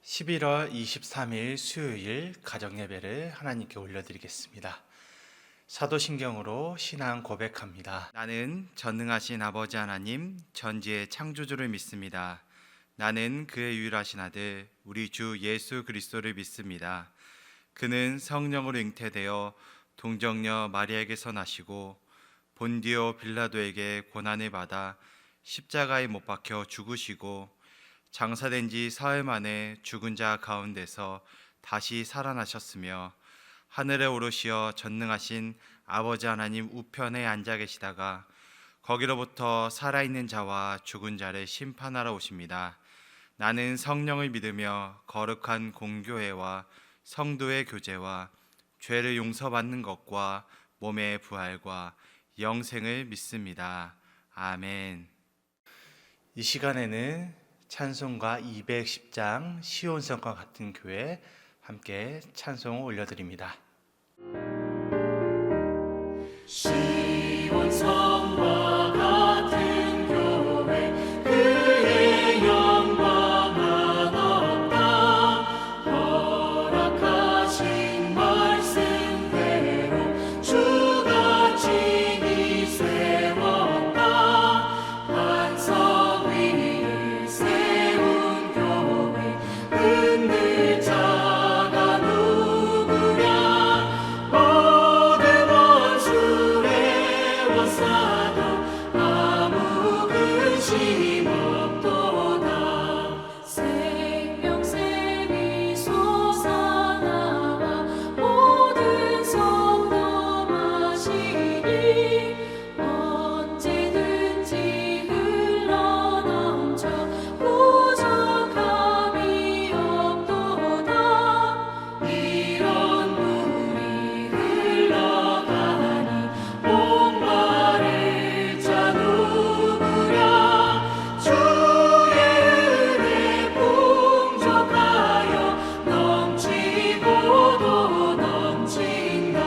11월 23일 수요일 가정예배를 하나님께 올려드리겠습니다. 사도신경으로 신앙 고백합니다. 나는 전능하신 아버지 하나님 전지의 창조주를 믿습니다. 나는 그의 유일하신 아들 우리 주 예수 그리스도를 믿습니다. 그는 성령으로 잉태되어 동정녀 마리아에게서 나시고 본디오 빌라도에게 고난을 받아 십자가에 못 박혀 죽으시고 장사된 지 사흘 만에 죽은 자 가운데서 다시 살아나셨으며 하늘에 오르시어 전능하신 아버지 하나님 우편에 앉아 계시다가 거기로부터 살아있는 자와 죽은 자를 심판하러 오십니다. 나는 성령을 믿으며 거룩한 공교회와 성도의 교제와 죄를 용서받는 것과 몸의 부활과 영생을 믿습니다. 아멘. 이 시간에는 찬송가 210장 시온성과 같은 교회 함께 찬송을 올려드립니다. 시온성과 같은 교회 그의 영광만 없다. 허락하신 말씀대로 주가 친히 세웠다. 반석 위를 세운 교회 흔들 자가 누구랴. 모든 원수를 원사도 아무 근심 없도다. 생명샘이 솟아나와 모든 성도 마시니 언제든지 흘러넘쳐 부족함이 없도다. 이런 물이 흘러가니 목마를 자 누구랴. 주의 은혜 풍족하여 넘치고도 넘친다.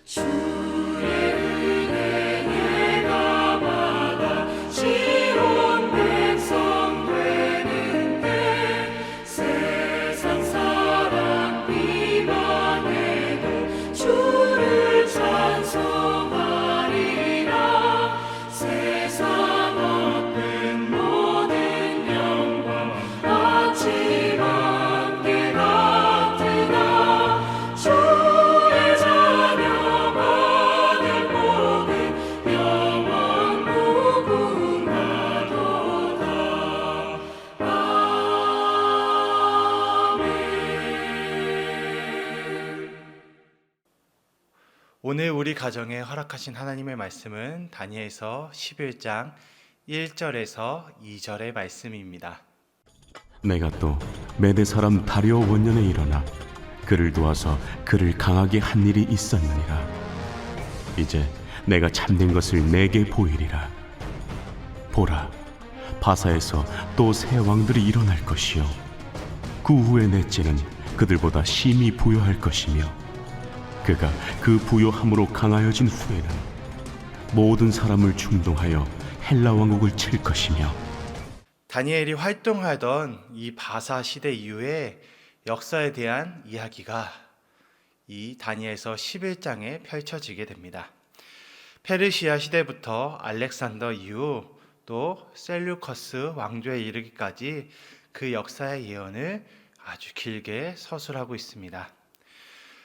주의 은혜 내가 받아 시온 백성 되는데 세상 사람 비방해도 주를 찬송하리라. 세상 얻은 모든 영광 아침 안개 같으나 주의 자녀 받을 복은 영원 무궁하도다. 아멘. 오늘 우리 가정에 허락하신 하나님의 말씀은 다니엘서 11장 1절에서 2절의 말씀입니다. 내가 또 메대 사람 다리오 원년에 일어나 그를 도와서 그를 강하게 한 일이 있었느니라. 이제 내가 참된 것을 내게 보이리라. 보라, 바사에서 또 새 왕들이 일어날 것이요 그 후에 넷째는 그들보다 심히 부요할 것이며 그가 그 부요함으로 강하여진 후에는 모든 사람을 충동하여 헬라 왕국을 칠 것이며. 다니엘이 활동하던 이 바사 시대 이후에 역사에 대한 이야기가 이 다니엘서 11장에 펼쳐지게 됩니다. 페르시아 시대부터 알렉산더 이후 또 셀류커스 왕조에 이르기까지 그 역사의 예언을 아주 길게 서술하고 있습니다.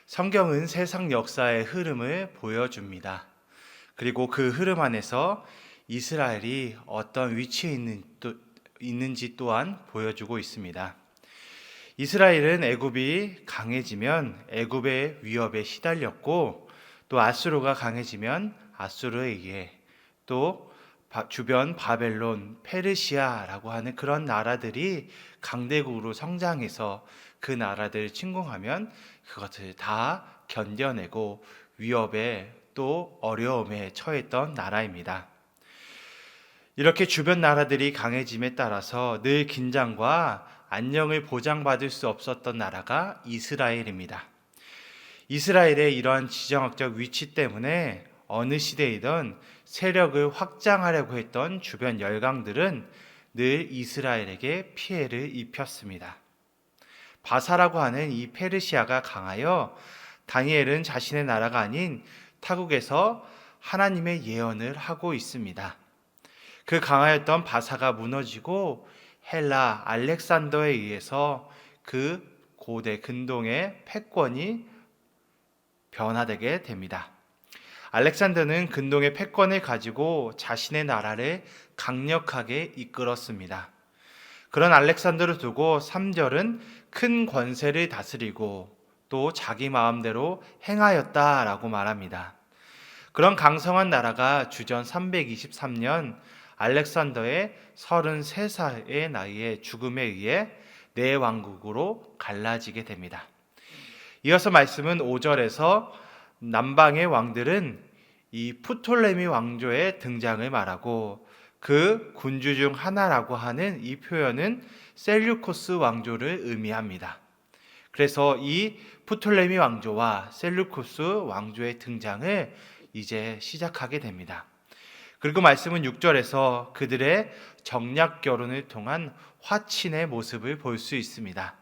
성경은 세상 역사의 흐름을 보여줍니다. 그리고 그 흐름 안에서 이스라엘이 어떤 위치에 있는지 또한 보여주고 있습니다. 이스라엘은 애굽이 강해지면 애굽의 위협에 시달렸고 또 아수르가 강해지면 아수르에 의해 또 주변 바벨론, 페르시아라고 하는 그런 나라들이 강대국으로 성장해서 그 나라들을 침공하면 그것을 다 견뎌내고 위협에 또 어려움에 처했던 나라입니다. 이렇게 주변 나라들이 강해짐에 따라서 늘 긴장과 안녕을 보장받을 수 없었던 나라가 이스라엘입니다. 이스라엘의 이러한 지정학적 위치 때문에 어느 시대이든 세력을 확장하려고 했던 주변 열강들은 늘 이스라엘에게 피해를 입혔습니다. 바사라고 하는 이 페르시아가 강하여 다니엘은 자신의 나라가 아닌 타국에서 하나님의 예언을 하고 있습니다. 그 강하였던 바사가 무너지고 헬라 알렉산더에 의해서 그 고대 근동의 패권이 변화되게 됩니다. 알렉산더는 근동의 패권을 가지고 자신의 나라를 강력하게 이끌었습니다. 그런 알렉산더를 두고 3절은 큰 권세를 다스리고 또 자기 마음대로 행하였다라고 말합니다. 그런 강성한 나라가 주전 323년 알렉산더의 33살의 나이에 죽음에 의해 네 왕국으로 갈라지게 됩니다. 이어서 말씀은 5절에서 남방의 왕들은 이 프톨레미 왕조의 등장을 말하고 그 군주 중 하나라고 하는 이 표현은 셀류코스 왕조를 의미합니다. 그래서 이 프톨레미 왕조와 셀류코스 왕조의 등장을 이제 시작하게 됩니다. 그리고 말씀은 6절에서 그들의 정략 결혼을 통한 화친의 모습을 볼 수 있습니다.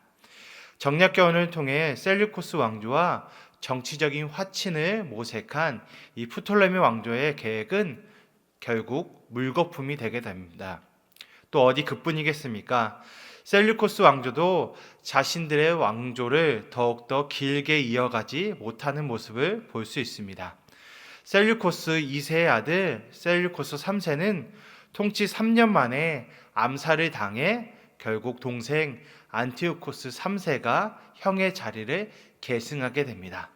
정략 결혼을 통해 셀류코스 왕조와 정치적인 화친을 모색한 이 프톨레미 왕조의 계획은 결국 물거품이 되게 됩니다. 또 어디 그뿐이겠습니까? 셀류코스 왕조도 자신들의 왕조를 더욱더 길게 이어가지 못하는 모습을 볼 수 있습니다. 셀류코스 2세의 아들 셀류코스 3세는 통치 3년 만에 암살을 당해 결국 동생 안티오코스 3세가 형의 자리를 계승하게 됩니다.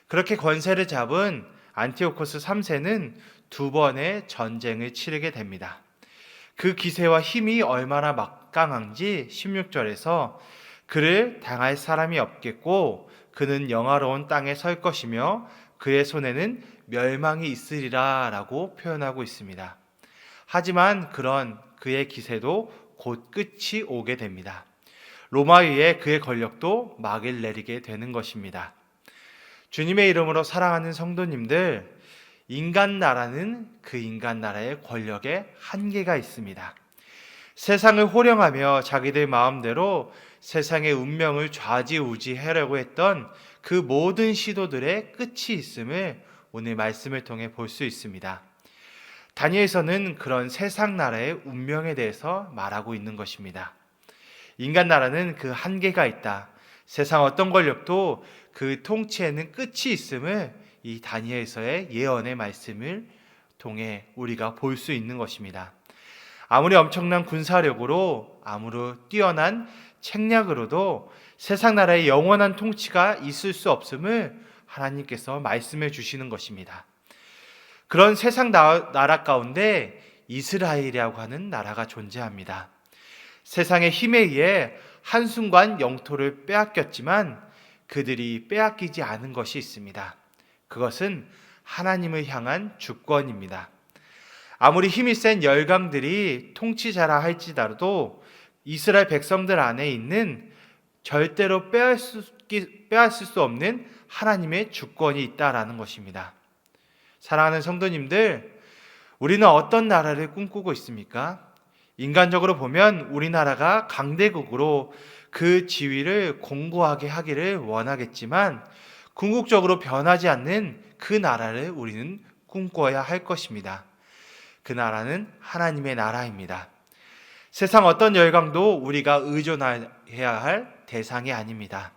그렇게 권세를 잡은 안티오코스 3세는 2번의 전쟁을 치르게 됩니다. 그 기세와 힘이 얼마나 막강한지 16절에서 그를 당할 사람이 없겠고 그는 영화로운 땅에 설 것이며 그의 손에는 멸망이 있으리라 라고 표현하고 있습니다. 하지만 그런 그의 기세도 곧 끝이 오게 됩니다. 로마 위에 그의 권력도 막을 내리게 되는 것입니다. 주님의 이름으로 사랑하는 성도님들, 인간 나라는 그 인간 나라의 권력에 한계가 있습니다. 세상을 호령하며 자기들 마음대로 세상의 운명을 좌지우지하려고 했던 그 모든 시도들의 끝이 있음을 오늘 말씀을 통해 볼 수 있습니다. 다니엘서는 그런 세상 나라의 운명에 대해서 말하고 있는 것입니다. 인간 나라는 그 한계가 있다. 세상 어떤 권력도 그 통치에는 끝이 있음을 이 다니엘서의 예언의 말씀을 통해 우리가 볼 수 있는 것입니다. 아무리 엄청난 군사력으로 아무리 뛰어난 책략으로도 세상 나라의 영원한 통치가 있을 수 없음을 하나님께서 말씀해 주시는 것입니다. 그런 세상 나라 가운데 이스라엘이라고 하는 나라가 존재합니다. 세상의 힘에 의해 한순간 영토를 빼앗겼지만 그들이 빼앗기지 않은 것이 있습니다. 그것은 하나님을 향한 주권입니다. 아무리 힘이 센 열강들이 통치자라 할지라도 이스라엘 백성들 안에 있는 절대로 빼앗을 수 없는 하나님의 주권이 있다라는 것입니다. 사랑하는 성도님들, 우리는 어떤 나라를 꿈꾸고 있습니까? 인간적으로 보면 우리나라가 강대국으로 그 지위를 공고하게 하기를 원하겠지만 궁극적으로 변하지 않는 그 나라를 우리는 꿈꿔야 할 것입니다. 그 나라는 하나님의 나라입니다. 세상 어떤 열강도 우리가 의존해야 할 대상이 아닙니다.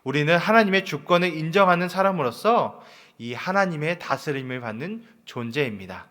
우리는 하나님의 주권을 인정하는 사람으로서 이 하나님의 다스림을 받는 존재입니다.